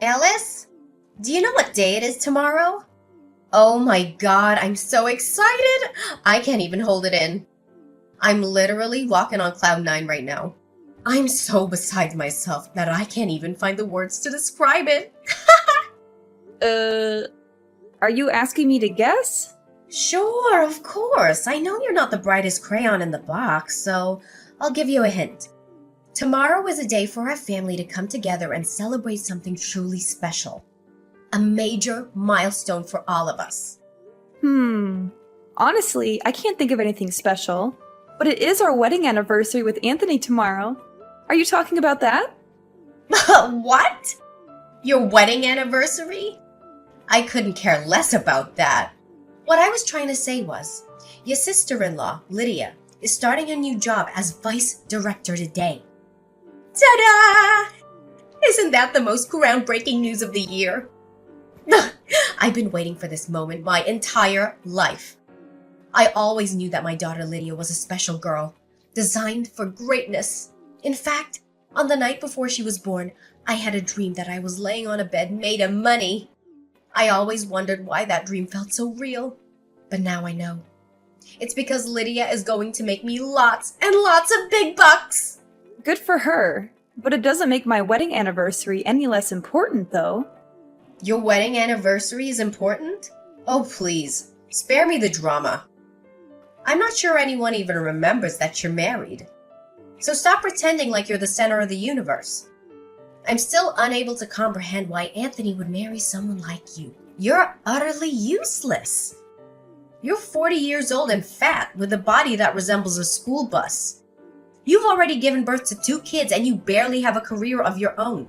Alice, do you know what day it is tomorrow? Oh my god, I'm so excited! I can't even hold it in. I'm literally walking on cloud nine right now. I'm so beside myself that I can't even find the words to describe it. Are you asking me to guess? Sure, of course. I know you're not the brightest crayon in the box, so I'll give you a hint. Tomorrow is a day for our family to come together and celebrate something truly special. A major milestone for all of us. Honestly, I can't think of anything special. But it is our wedding anniversary with Anthony tomorrow. Are you talking about that? What? Your wedding anniversary? I couldn't care less about that. What I was trying to say was, your sister-in-law, Lydia, is starting a new job as vice director today. Ta-da! Isn't that the most groundbreaking news of the year? I've been waiting for this moment my entire life. I always knew that my daughter Lydia was a special girl, designed for greatness. In fact, on the night before she was born, I had a dream that I was laying on a bed made of money. I always wondered why that dream felt so real, but now I know. It's because Lydia is going to make me lots and lots of big bucks. Good for her. But it doesn't make my wedding anniversary any less important, though. Your wedding anniversary is important? Oh, please, spare me the drama. I'm not sure anyone even remembers that you're married. So stop pretending like you're the center of the universe. I'm still unable to comprehend why Anthony would marry someone like you. You're utterly useless. You're 40 years old and fat with a body that resembles a school bus. You've already given birth to 2 kids and you barely have a career of your own.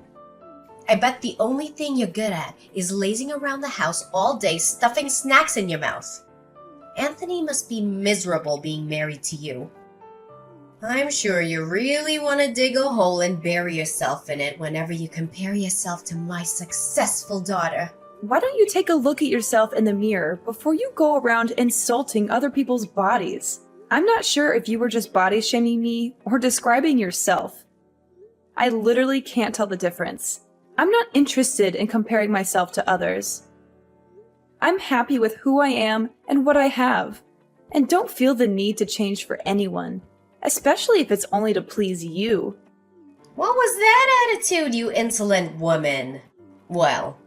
I bet the only thing you're good at is lazing around the house all day stuffing snacks in your mouth. Anthony must be miserable being married to you. I'm sure you really want to dig a hole and bury yourself in it whenever you compare yourself to my successful daughter. Why don't you take a look at yourself in the mirror before you go around insulting other people's bodies? I'm not sure if you were just body shaming me or describing yourself. I literally can't tell the difference. I'm not interested in comparing myself to others. I'm happy with who I am and what I have, and don't feel the need to change for anyone, especially if it's only to please you. What was that attitude, you insolent woman? Well,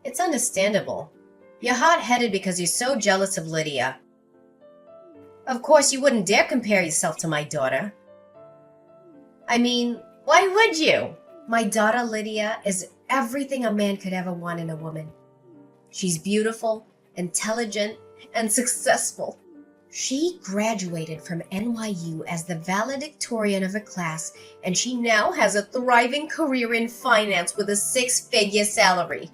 it's understandable. You're hot-headed because you're so jealous of Lydia. Of course, you wouldn't dare compare yourself to my daughter. I mean, why would you? My daughter Lydia is everything a man could ever want in a woman. She's beautiful, intelligent, and successful. She graduated from NYU as the valedictorian of her class, and she now has a thriving career in finance with a 6-figure salary.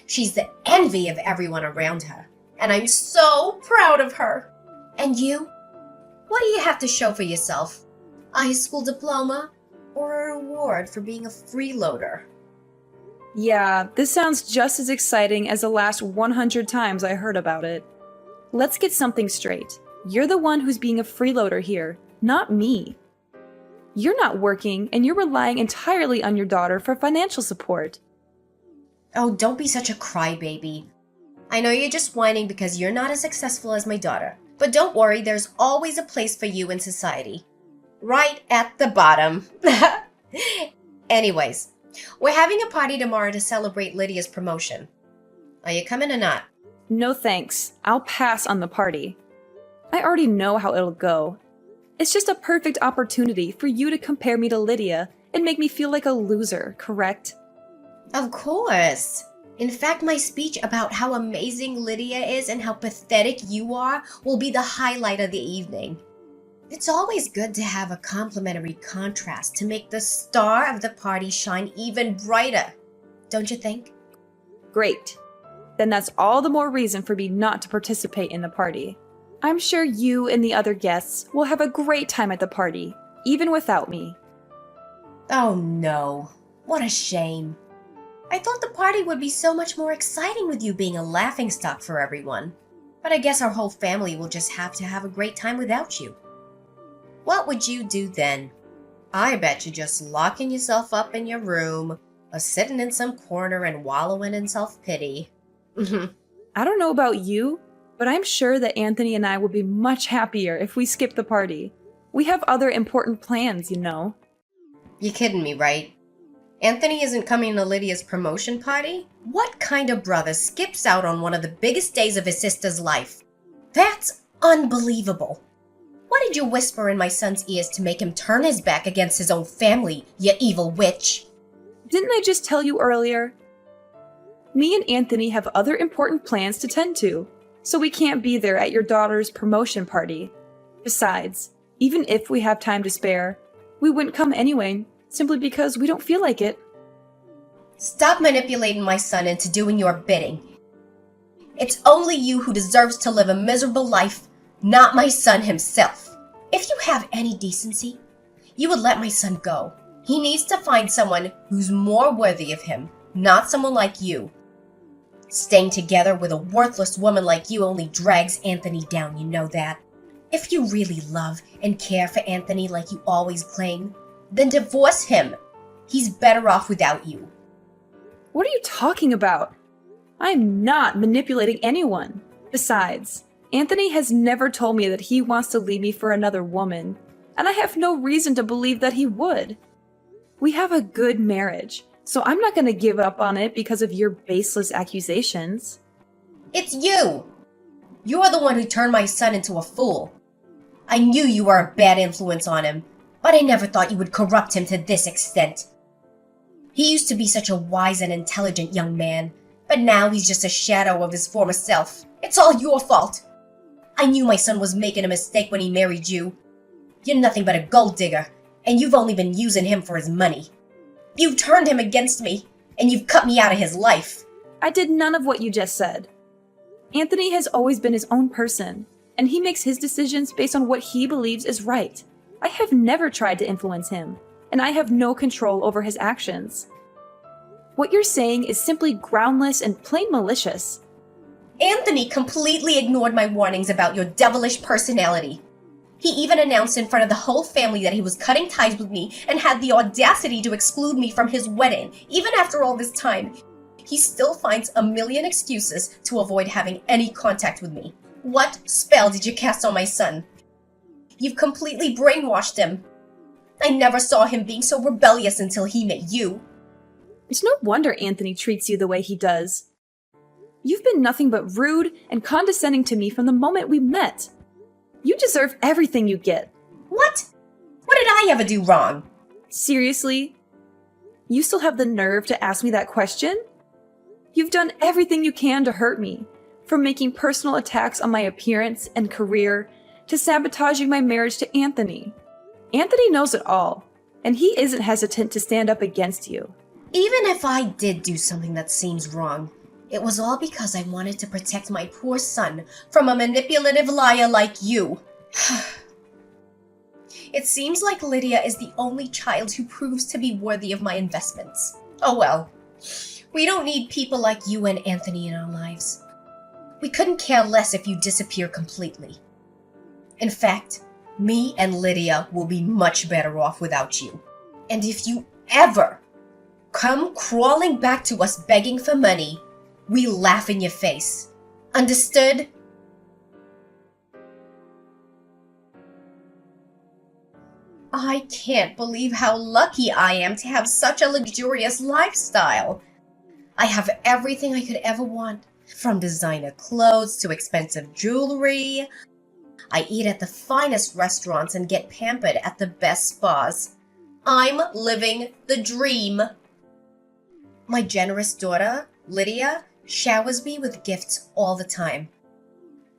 She's the envy of everyone around her, and I'm so proud of her. And you? What do you have to show for yourself? A high school diploma or a reward for being a freeloader? Yeah, this sounds just as exciting as the last 100 times I heard about it. Let's get something straight. You're the one who's being a freeloader here, not me. You're not working, and you're relying entirely on your daughter for financial support. Oh, don't be such a crybaby. I know you're just whining because you're not as successful as my daughter. But don't worry, there's always a place for you in society. Right at the bottom. Anyways, we're having a party tomorrow to celebrate Lydia's promotion. Are you coming or not? No thanks. I'll pass on the party. I already know how it'll go. It's just a perfect opportunity for you to compare me to Lydia and make me feel like a loser, correct? Of course. In fact, my speech about how amazing Lydia is and how pathetic you are will be the highlight of the evening. It's always good to have a complimentary contrast to make the star of the party shine even brighter, don't you think? Great. Then that's all the more reason for me not to participate in the party. I'm sure you and the other guests will have a great time at the party, even without me. Oh no, what a shame. I thought the party would be so much more exciting with you being a laughingstock for everyone. But I guess our whole family will just have to have a great time without you. What would you do then? I bet you're just locking yourself up in your room, Or sitting in some corner and wallowing in self-pity. I don't know about you, but I'm sure that Anthony and I will be much happier if we skip the party. We have other important plans, you know. You kidding me, right? Anthony isn't coming to Lydia's promotion party? What kind of brother skips out on one of the biggest days of his sister's life? That's unbelievable. What did you whisper in my son's ears to make him turn his back against his own family, you evil witch? Didn't I just tell you earlier? Me and Anthony have other important plans to tend to, so we can't be there at your daughter's promotion party. Besides, even if we have time to spare, we wouldn't come anyway, simply because we don't feel like it. Stop manipulating my son into doing your bidding. It's only you who deserves to live a miserable life, not my son himself. If you have any decency, you would let my son go. He needs to find someone who's more worthy of him, not someone like you. Staying together with a worthless woman like you only drags Anthony down, you know that. If you really love and care for Anthony like you always claim, then divorce him. He's better off without you. What are you talking about? I'm not manipulating anyone. Besides, Anthony has never told me that he wants to leave me for another woman, and I have no reason to believe that he would. We have a good marriage, so I'm not going to give up on it because of your baseless accusations. It's you! You're the one who turned my son into a fool. I knew you were a bad influence on him, but I never thought you would corrupt him to this extent. He used to be such a wise and intelligent young man, but now he's just a shadow of his former self. It's all your fault. I knew my son was making a mistake when he married you. You're nothing but a gold digger, and you've only been using him for his money. You've turned him against me, and you've cut me out of his life. I did none of what you just said. Anthony has always been his own person, and he makes his decisions based on what he believes is right. I have never tried to influence him, and I have no control over his actions. What you're saying is simply groundless and plain malicious. Anthony completely ignored my warnings about your devilish personality. He even announced in front of the whole family that he was cutting ties with me and had the audacity to exclude me from his wedding. Even after all this time, he still finds a million excuses to avoid having any contact with me. What spell did you cast on my son? You've completely brainwashed him. I never saw him being so rebellious until he met you. It's no wonder Anthony treats you the way he does. You've been nothing but rude and condescending to me from the moment we met. You deserve everything you get. What? What did I ever do wrong? Seriously? You still have the nerve to ask me that question? You've done everything you can to hurt me, from making personal attacks on my appearance and career to sabotaging my marriage to Anthony. Anthony knows it all, and he isn't hesitant to stand up against you. Even if I did do something that seems wrong, it was all because I wanted to protect my poor son from a manipulative liar like you. It seems like Lydia is the only child who proves to be worthy of my investments. Oh well. We don't need people like you and Anthony in our lives. We couldn't care less if you disappear completely. In fact, me and Lydia will be much better off without you. And if you ever come crawling back to us begging for money, we laugh in your face. Understood? I can't believe how lucky I am to have such a luxurious lifestyle. I have everything I could ever want, from designer clothes to expensive jewelry. I eat at the finest restaurants and get pampered at the best spas. I'm living the dream. My generous daughter, Lydia, showers me with gifts all the time.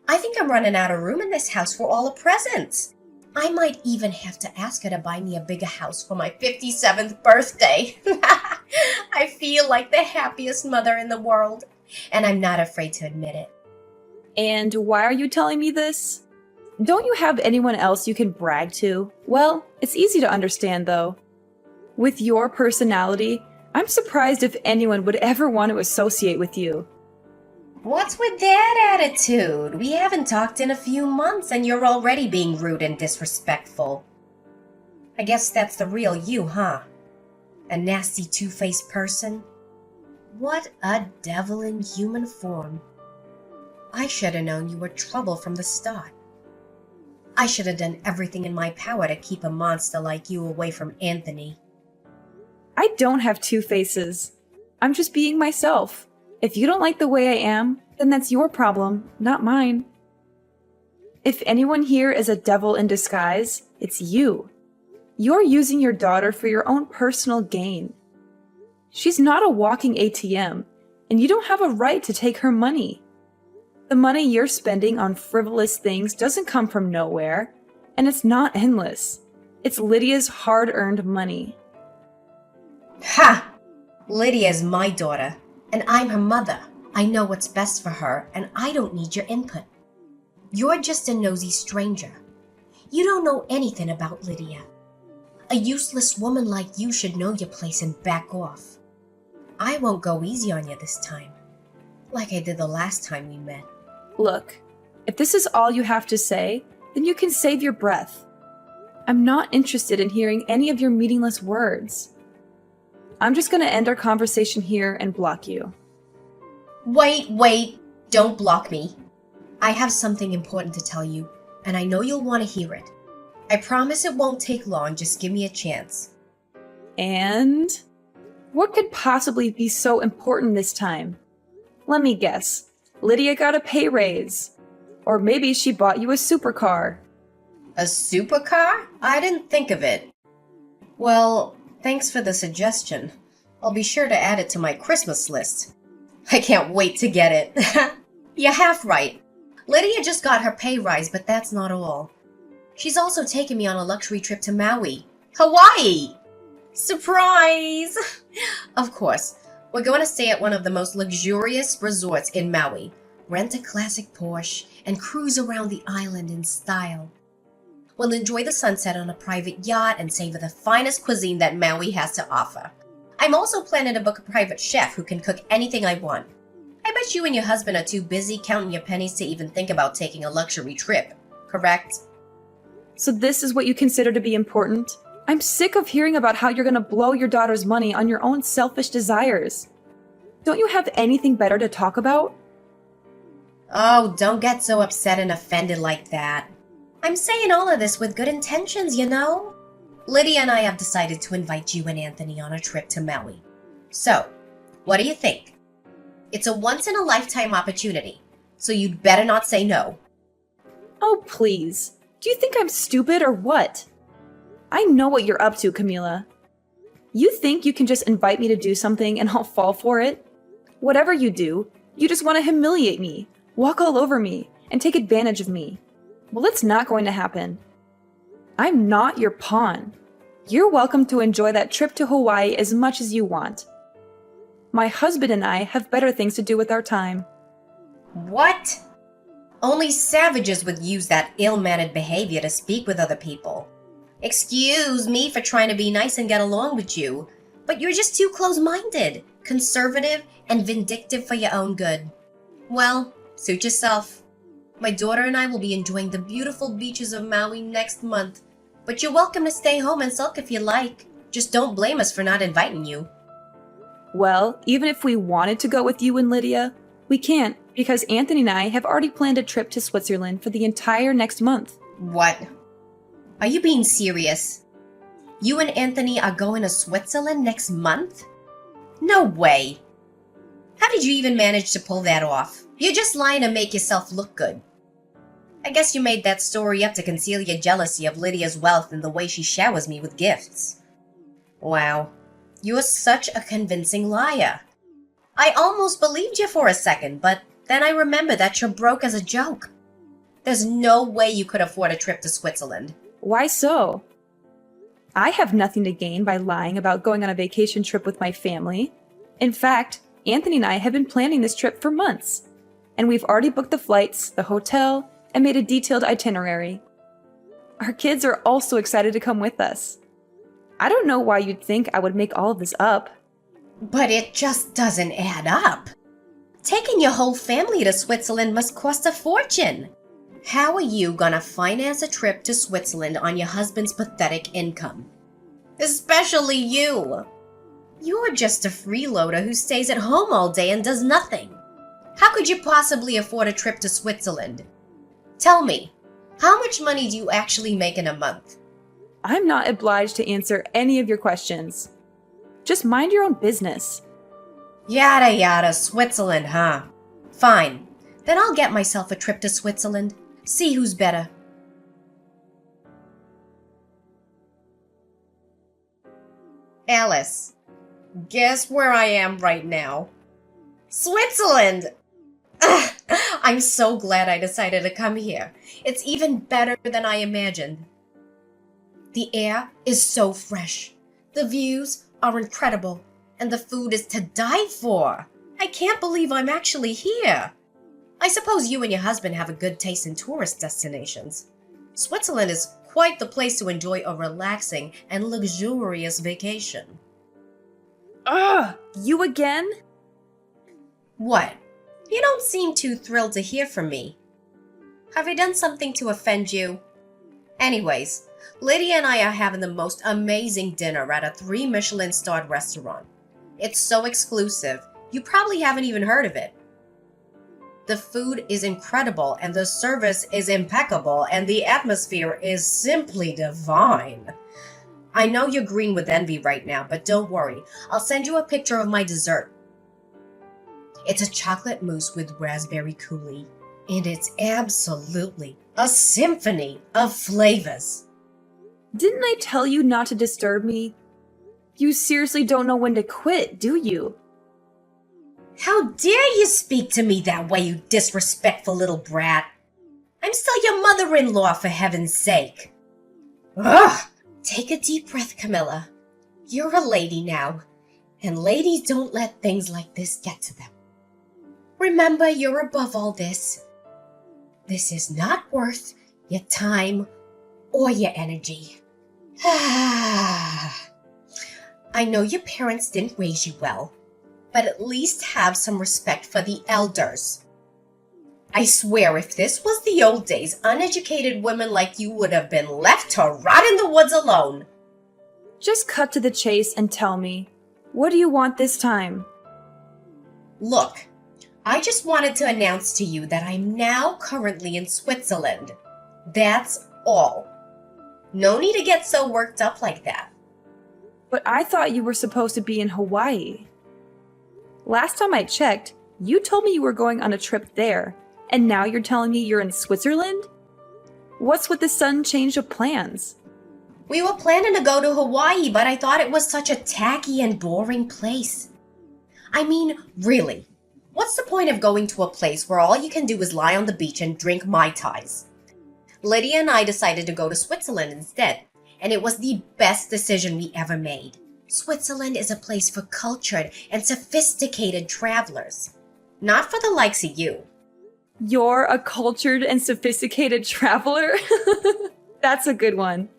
I think I'm running out of room in this house for all the presents. I might even have to ask her to buy me a bigger house for my 57th birthday. I feel like the happiest mother in the world, and I'm not afraid to admit it. And why are you telling me this? Don't you have anyone else you can brag to? Well, it's easy to understand though. With your personality, I'm surprised if anyone would ever want to associate with you. What's with that attitude? We haven't talked in a few months and you're already being rude and disrespectful. I guess that's the real you, huh? A nasty two-faced person? What a devil in human form. I should have known you were trouble from the start. I should have done everything in my power to keep a monster like you away from Anthony. I don't have two faces. I'm just being myself. If you don't like the way I am, then that's your problem, not mine. If anyone here is a devil in disguise, it's you. You're using your daughter for your own personal gain. She's not a walking ATM, and you don't have a right to take her money. The money you're spending on frivolous things doesn't come from nowhere, and it's not endless. It's Lydia's hard-earned money. Ha! Lydia's my daughter, and I'm her mother. I know what's best for her, and I don't need your input. You're just a nosy stranger. You don't know anything about Lydia. A useless woman like you should know your place and back off. I won't go easy on you this time, like I did the last time we met. Look, if this is all you have to say, then you can save your breath. I'm not interested in hearing any of your meaningless words. I'm just going to end our conversation here and block you. Wait, don't block me. I have something important to tell you, and I know you'll want to hear it. I promise it won't take long, just give me a chance. And? What could possibly be so important this time? Let me guess. Lydia got a pay raise. Or maybe she bought you a supercar. A supercar? I didn't think of it. Well, thanks for the suggestion. I'll be sure to add it to my Christmas list. I can't wait to get it. You're half right. Lydia just got her pay rise, but that's not all. She's also taken me on a luxury trip to Maui, Hawaii. Surprise! Of course, we're going to stay at one of the most luxurious resorts in Maui, rent a classic Porsche, and cruise around the island in style. We'll enjoy the sunset on a private yacht and savor the finest cuisine that Maui has to offer. I'm also planning to book a private chef who can cook anything I want. I bet you and your husband are too busy counting your pennies to even think about taking a luxury trip, correct? So this is what you consider to be important? I'm sick of hearing about how you're going to blow your daughter's money on your own selfish desires. Don't you have anything better to talk about? Oh, don't get so upset and offended like that. I'm saying all of this with good intentions, you know? Lydia and I have decided to invite you and Anthony on a trip to Maui. So, what do you think? It's a once-in-a-lifetime opportunity, so you'd better not say no. Oh, please. Do you think I'm stupid or what? I know what you're up to, Camila. You think you can just invite me to do something and I'll fall for it? Whatever you do, you just want to humiliate me, walk all over me, and take advantage of me. Well, it's not going to happen. I'm not your pawn. You're welcome to enjoy that trip to Hawaii as much as you want. My husband and I have better things to do with our time. What? Only savages would use that ill-mannered behavior to speak with other people. Excuse me for trying to be nice and get along with you, but you're just too close-minded, conservative, and vindictive for your own good. Well, suit yourself. My daughter and I will be enjoying the beautiful beaches of Maui next month, but you're welcome to stay home and sulk if you like. Just don't blame us for not inviting you. Well, even if we wanted to go with you and Lydia, we can't because Anthony and I have already planned a trip to Switzerland for the entire next month. What? Are you being serious? You and Anthony are going to Switzerland next month? No way. How did you even manage to pull that off? You're just lying to make yourself look good. I guess you made that story up to conceal your jealousy of Lydia's wealth and the way she showers me with gifts. Wow, you're such a convincing liar. I almost believed you for a second, but then I remembered that you're broke as a joke. There's no way you could afford a trip to Switzerland. Why so? I have nothing to gain by lying about going on a vacation trip with my family. In fact, Anthony and I have been planning this trip for months, and we've already booked the flights, the hotel, and made a detailed itinerary. Our kids are also excited to come with us. I don't know why you'd think I would make all of this up. But it just doesn't add up. Taking your whole family to Switzerland must cost a fortune. How are you gonna finance a trip to Switzerland on your husband's pathetic income? Especially you. You're just a freeloader who stays at home all day and does nothing. How could you possibly afford a trip to Switzerland? Tell me, how much money do you actually make in a month? I'm not obliged to answer any of your questions. Just mind your own business. Yada yada, Switzerland, huh? Fine. Then I'll get myself a trip to Switzerland. See who's better. Alice, guess where I am right now? Switzerland! Ugh, I'm so glad I decided to come here. It's even better than I imagined. The air is so fresh. The views are incredible. And the food is to die for. I can't believe I'm actually here. I suppose you and your husband have a good taste in tourist destinations. Switzerland is quite the place to enjoy a relaxing and luxurious vacation. Ugh! You again? What? You don't seem too thrilled to hear from me. Have I done something to offend you? Anyways, Lydia and I are having the most amazing dinner at a 3 Michelin-starred restaurant. It's so exclusive, you probably haven't even heard of it. The food is incredible, and the service is impeccable, and the atmosphere is simply divine. I know you're green with envy right now, but don't worry. I'll send you a picture of my dessert. It's a chocolate mousse with raspberry coulis, and it's absolutely a symphony of flavors. Didn't I tell you not to disturb me? You seriously don't know when to quit, do you? How dare you speak to me that way, you disrespectful little brat? I'm still your mother-in-law, for heaven's sake. Ugh! Take a deep breath, Camilla. You're a lady now, and ladies don't let things like this get to them. Remember, you're above all this. This is not worth your time or your energy. I know your parents didn't raise you well, but at least have some respect for the elders. I swear if this was the old days, uneducated women like you would have been left to rot in the woods alone. Just cut to the chase and tell me, what do you want this time? Look, I just wanted to announce to you that I'm now currently in Switzerland. That's all. No need to get so worked up like that. But I thought you were supposed to be in Hawaii. Last time I checked, you told me you were going on a trip there, and now you're telling me you're in Switzerland? What's with the sudden change of plans? We were planning to go to Hawaii, but I thought it was such a tacky and boring place. I mean, really, what's the point of going to a place where all you can do is lie on the beach and drink Mai Tais? Lydia and I decided to go to Switzerland instead, and it was the best decision we ever made. Switzerland is a place for cultured and sophisticated travelers, not for the likes of you. You're a cultured and sophisticated traveler? That's a good one.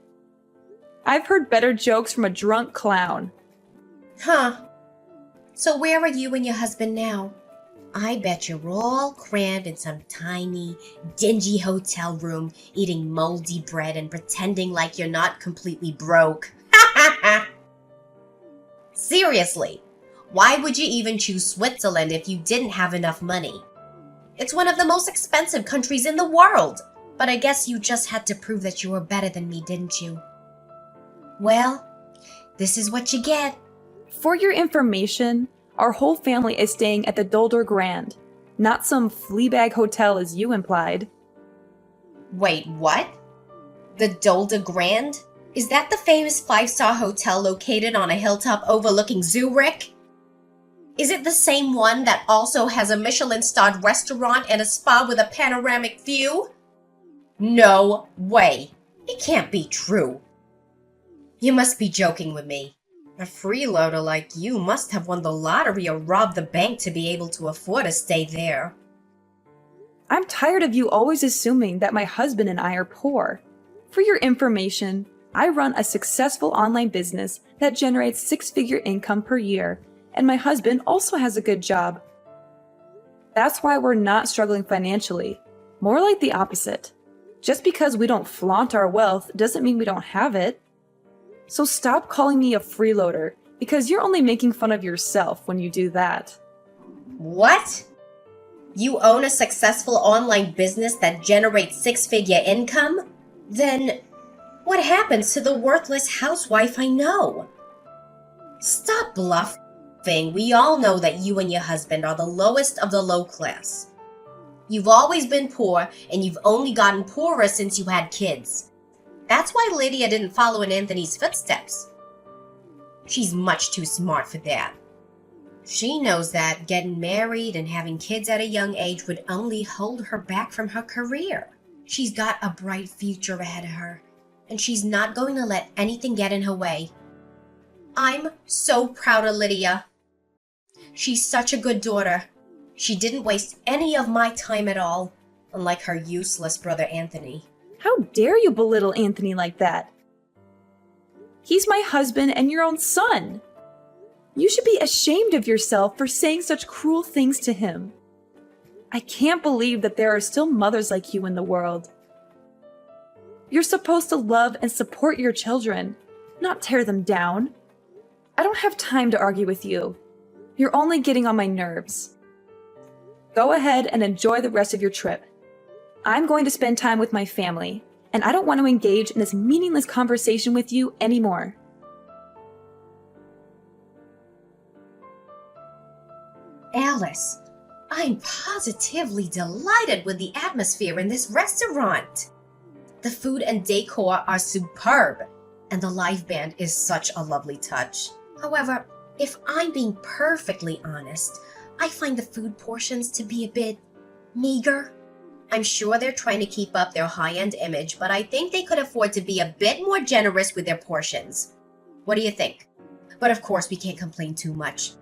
I've heard better jokes from a drunk clown. Huh. So where are you and your husband now? I bet you're all crammed in some tiny, dingy hotel room, eating moldy bread and pretending like you're not completely broke. Seriously, why would you even choose Switzerland if you didn't have enough money? It's one of the most expensive countries in the world, but I guess you just had to prove that you were better than me, didn't you? Well, this is what you get. For your information, our whole family is staying at the Dolder Grand, not some fleabag hotel as you implied. Wait, what? The Dolder Grand? Is that the famous 5-star hotel located on a hilltop overlooking Zurich? Is it the same one that also has a Michelin-starred restaurant and a spa with a panoramic view? No way. It can't be true. You must be joking with me. A freeloader like you must have won the lottery or robbed the bank to be able to afford to stay there. I'm tired of you always assuming that my husband and I are poor. For your information, I run a successful online business that generates 6-figure income per year, and my husband also has a good job. That's why we're not struggling financially. More like the opposite. Just because we don't flaunt our wealth doesn't mean we don't have it. So stop calling me a freeloader because you're only making fun of yourself when you do that. What? You own a successful online business that generates six-figure income? Then what happens to the worthless housewife I know? Stop bluffing. We all know that you and your husband are the lowest of the low class. You've always been poor, and you've only gotten poorer since you had kids. That's why Lydia didn't follow in Anthony's footsteps. She's much too smart for that. She knows that getting married and having kids at a young age would only hold her back from her career. She's got a bright future ahead of her, and she's not going to let anything get in her way. I'm so proud of Lydia. She's such a good daughter. She didn't waste any of my time at all, unlike her useless brother Anthony. How dare you belittle Anthony like that? He's my husband and your own son. You should be ashamed of yourself for saying such cruel things to him. I can't believe that there are still mothers like you in the world. You're supposed to love and support your children, not tear them down. I don't have time to argue with you. You're only getting on my nerves. Go ahead and enjoy the rest of your trip. I'm going to spend time with my family, and I don't want to engage in this meaningless conversation with you anymore. Alice, I'm positively delighted with the atmosphere in this restaurant. The food and decor are superb, and the live band is such a lovely touch. However, if I'm being perfectly honest, I find the food portions to be a bit meager. I'm sure they're trying to keep up their high-end image, but I think they could afford to be a bit more generous with their portions. What do you think? But of course, we can't complain too much.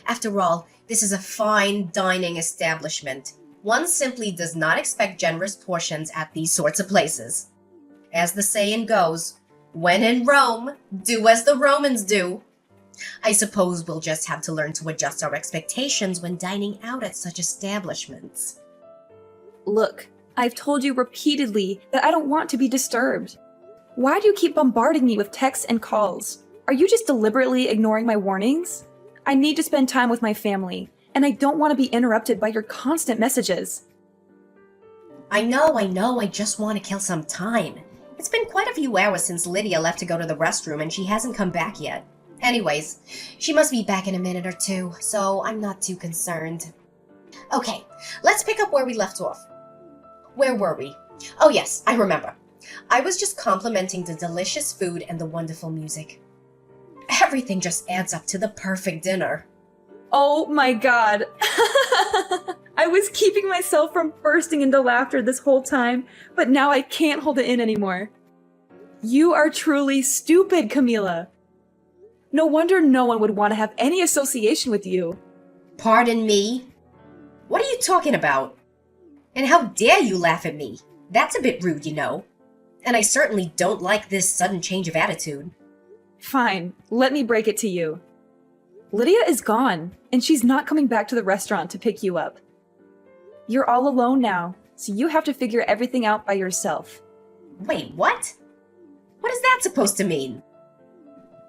After all, this is a fine dining establishment. One simply does not expect generous portions at these sorts of places. As the saying goes, when in Rome, do as the Romans do. I suppose we'll just have to learn to adjust our expectations when dining out at such establishments. Look, I've told you repeatedly that I don't want to be disturbed. Why do you keep bombarding me with texts and calls? Are you just deliberately ignoring my warnings? I need to spend time with my family, and I don't want to be interrupted by your constant messages. I know, I just want to kill some time. It's been quite a few hours since Lydia left to go to the restroom, and she hasn't come back yet. Anyways, she must be back in a minute or two, so I'm not too concerned. Okay, let's pick up where we left off. Where were we? Oh yes, I remember. I was just complimenting the delicious food and the wonderful music. Everything just adds up to the perfect dinner. Oh my god. I was keeping myself from bursting into laughter this whole time, but now I can't hold it in anymore. You are truly stupid, Camila. No wonder no one would want to have any association with you. Pardon me? What are you talking about? And how dare you laugh at me? That's a bit rude, you know. And I certainly don't like this sudden change of attitude. Fine, let me break it to you. Lydia is gone, and she's not coming back to the restaurant to pick you up. You're all alone now, so you have to figure everything out by yourself. Wait, what? What is that supposed to mean?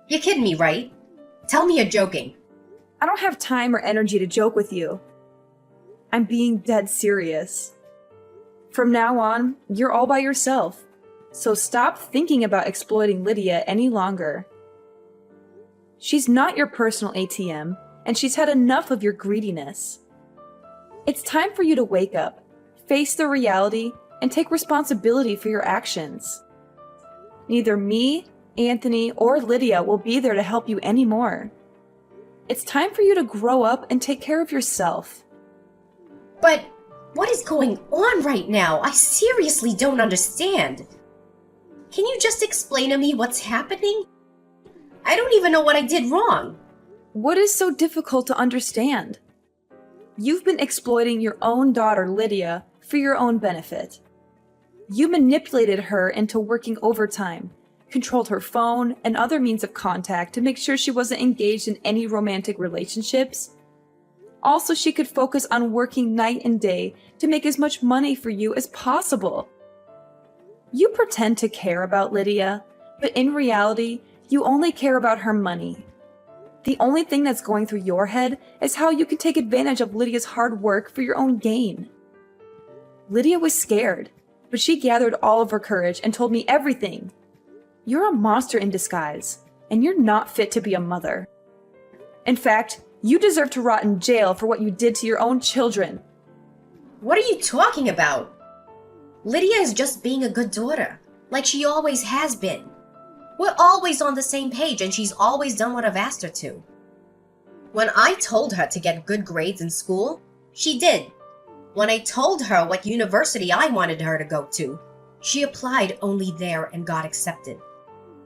You're kidding me, right? Tell me you're joking. I don't have time or energy to joke with you. I'm being dead serious. From now on, you're all by yourself, so stop thinking about exploiting Lydia any longer. She's not your personal ATM, and she's had enough of your greediness. It's time for you to wake up, face the reality, and take responsibility for your actions. Neither me, Anthony, or Lydia will be there to help you anymore. It's time for you to grow up and take care of yourself. But what is going on right now? I seriously don't understand. Can you just explain to me what's happening? I don't even know what I did wrong. What is so difficult to understand? You've been exploiting your own daughter, Lydia, for your own benefit. You manipulated her into working overtime, controlled her phone and other means of contact to make sure she wasn't engaged in any romantic relationships. Also, she could focus on working night and day to make as much money for you as possible. You pretend to care about Lydia, but in reality, you only care about her money. The only thing that's going through your head is how you can take advantage of Lydia's hard work for your own gain. Lydia was scared, but she gathered all of her courage and told me everything. You're a monster in disguise, and you're not fit to be a mother. In fact, you deserve to rot in jail for what you did to your own children. What are you talking about? Lydia is just being a good daughter, like she always has been. We're always on the same page, and she's always done what I've asked her to. When I told her to get good grades in school, she did. When I told her what university I wanted her to go to, she applied only there and got accepted.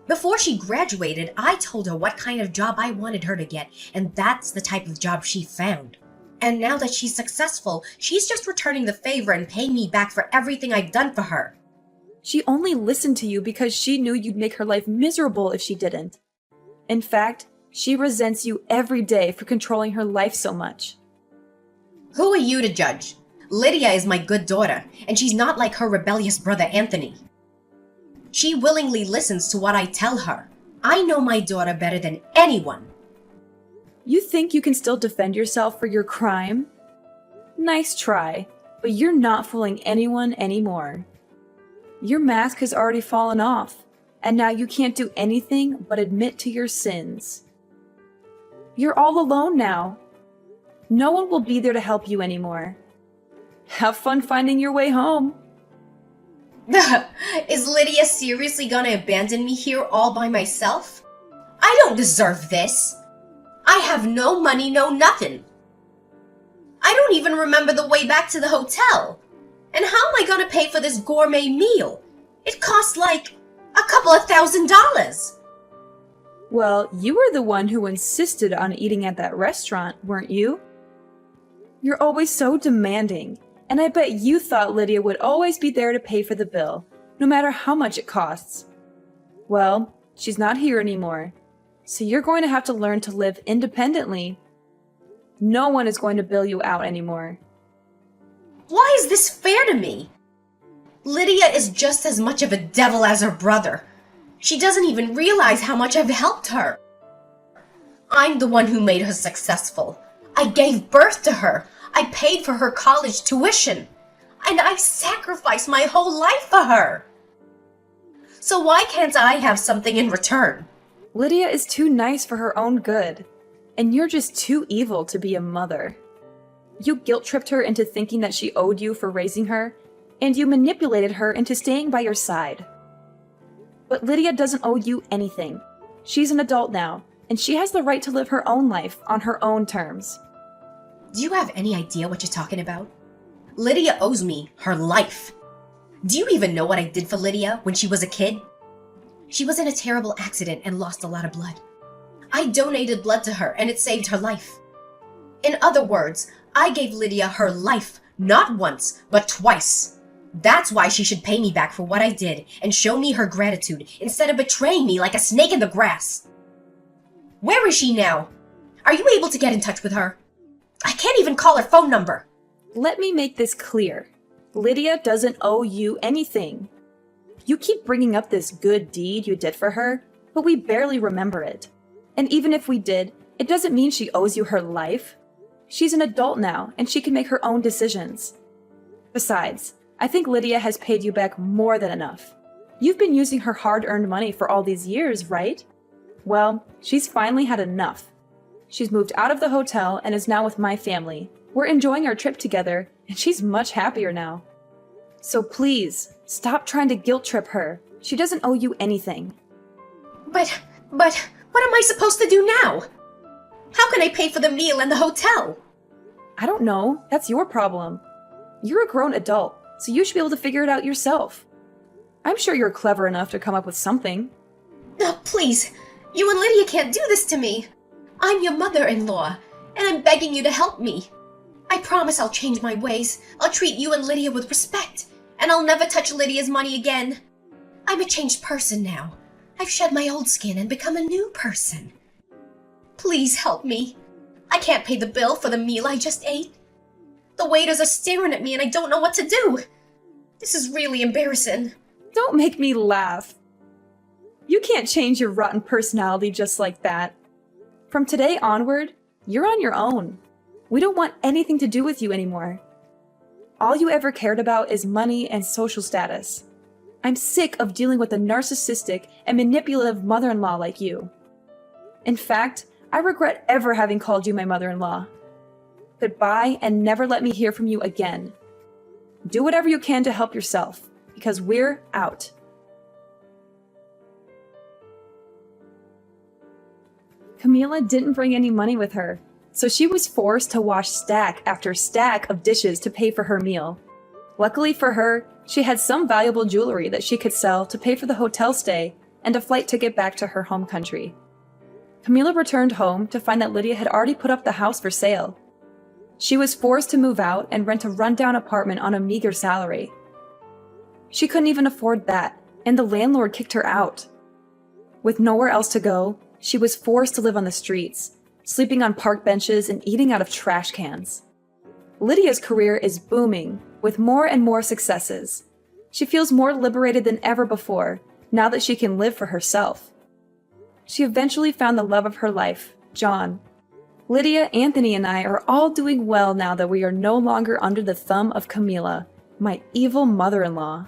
Before she graduated, I told her what kind of job I wanted her to get, and that's the type of job she found. And now that she's successful, she's just returning the favor and paying me back for everything I've done for her. She only listened to you because she knew you'd make her life miserable if she didn't. In fact, she resents you every day for controlling her life so much. Who are you to judge? Lydia is my good daughter, and she's not like her rebellious brother Anthony. She willingly listens to what I tell her. I know my daughter better than anyone. You think you can still defend yourself for your crime? Nice try, but you're not fooling anyone anymore. Your mask has already fallen off, and now you can't do anything but admit to your sins. You're all alone now. No one will be there to help you anymore. Have fun finding your way home. Is Lydia seriously gonna abandon me here all by myself? I don't deserve this. I have no money, no nothing. I don't even remember the way back to the hotel. And how am I gonna pay for this gourmet meal? It cost like a couple of $1,000s. Well, you were the one who insisted on eating at that restaurant, weren't you? You're always so demanding, and I bet you thought Lydia would always be there to pay for the bill, no matter how much it costs. Well, she's not here anymore, so you're going to have to learn to live independently. No one is going to bill you out anymore. Why is this fair to me? Lydia is just as much of a devil as her brother. She doesn't even realize how much I've helped her. I'm the one who made her successful. I gave birth to her. I paid for her college tuition. And I sacrificed my whole life for her. So why can't I have something in return? Lydia is too nice for her own good, and you're just too evil to be a mother. You guilt-tripped her into thinking that she owed you for raising her, and you manipulated her into staying by your side. But Lydia doesn't owe you anything. She's an adult now, and she has the right to live her own life on her own terms. Do you have any idea what you're talking about? Lydia owes me her life. Do you even know what I did for Lydia when she was a kid? She was in a terrible accident and lost a lot of blood. I donated blood to her and it saved her life. In other words, I gave Lydia her life, not once, but twice. That's why she should pay me back for what I did and show me her gratitude instead of betraying me like a snake in the grass. Where is she now? Are you able to get in touch with her? I can't even call her phone number. Let me make this clear. Lydia doesn't owe you anything. You keep bringing up this good deed you did for her, but we barely remember it. And even if we did, it doesn't mean she owes you her life. She's an adult now, and she can make her own decisions. Besides, I think Lydia has paid you back more than enough. You've been using her hard-earned money for all these years, right? Well, she's finally had enough. She's moved out of the hotel and is now with my family. We're enjoying our trip together, and she's much happier now. So please, stop trying to guilt-trip her. She doesn't owe you anything. But, what am I supposed to do now? How can I pay for the meal and the hotel? I don't know. That's your problem. You're a grown adult, so you should be able to figure it out yourself. I'm sure you're clever enough to come up with something. No, please. You and Lydia can't do this to me. I'm your mother-in-law, and I'm begging you to help me. I promise I'll change my ways. I'll treat you and Lydia with respect, and I'll never touch Lydia's money again. I'm a changed person now. I've shed my old skin and become a new person. Please help me. I can't pay the bill for the meal I just ate. The waiters are staring at me and I don't know what to do. This is really embarrassing. Don't make me laugh. You can't change your rotten personality just like that. From today onward, you're on your own. We don't want anything to do with you anymore. All you ever cared about is money and social status. I'm sick of dealing with a narcissistic and manipulative mother-in-law like you. In fact, I regret ever having called you my mother-in-law. Goodbye, and never let me hear from you again. Do whatever you can to help yourself, because we're out. Camila didn't bring any money with her, so she was forced to wash stack after stack of dishes to pay for her meal. Luckily for her, she had some valuable jewelry that she could sell to pay for the hotel stay and a flight ticket back to her home country. Camila returned home to find that Lydia had already put up the house for sale. She was forced to move out and rent a rundown apartment on a meager salary. She couldn't even afford that, and the landlord kicked her out. With nowhere else to go, she was forced to live on the streets, sleeping on park benches and eating out of trash cans. Lydia's career is booming, with more and more successes. She feels more liberated than ever before, now that she can live for herself. She eventually found the love of her life, John. Lydia, Anthony, and I are all doing well now that we are no longer under the thumb of Camila, my evil mother-in-law.